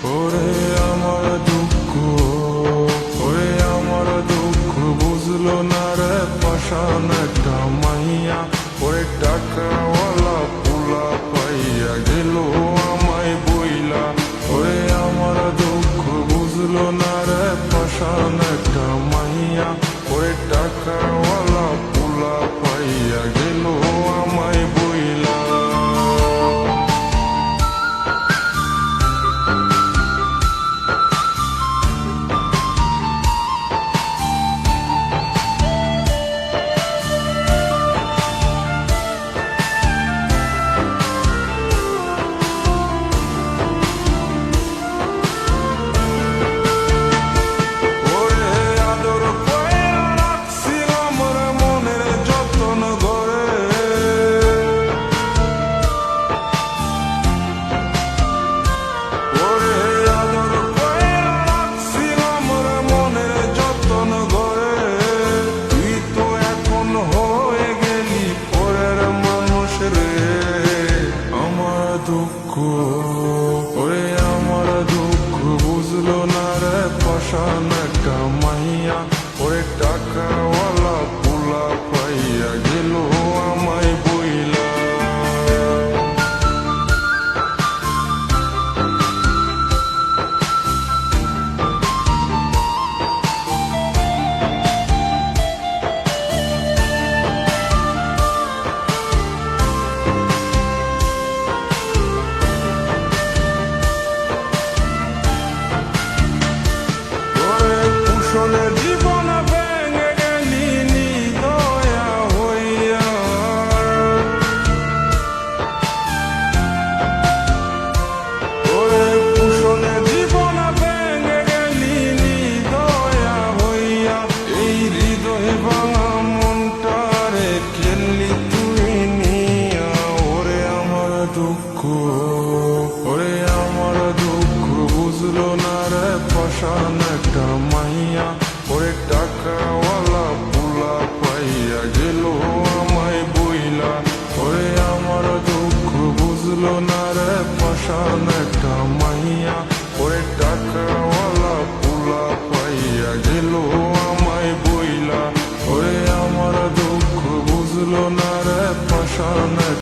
ওরে আমার দুঃখ, ওরে আমার দুঃখ বুঝলো না রে পাষাণ একটা মাইয়া। ওরে টাকাওয়ালা পোলা পাইয়া গেল আমায় বইলা। ওরে আমার দুঃখ বুঝলো না রে পাষাণ একটা মাইয়া। ওরে টাকাওয়ালা পোলা পাইয়া গেল আমায় বইলা। দুঃখ, ওরে আমার দুঃখ বুঝলো না রে পাষাণ একটা মাইয়া। ওরে টাকাওয়ালা পোলা পাইয়া গেল আমায় বইলা। জীবন ভেঙে গেলি নিদয়া হইয়া। ওরে কুশলে জীবন ভেঙে গেলি নিদয়া হইয়া। এই হৃদয় ভাঙা মনটারে খেললি তুই নিয়া। ওরে আমার দুঃখ, ওরে আমার দুঃখ বুঝলো না রে পাষাণ একটা মাইয়া। ওরে টাকাওয়ালা পোলা পাইয়া গেল আমায় বইলা। ওরে আমার দুঃখ বুঝলো না রে পাষাণ একটা মাইয়া।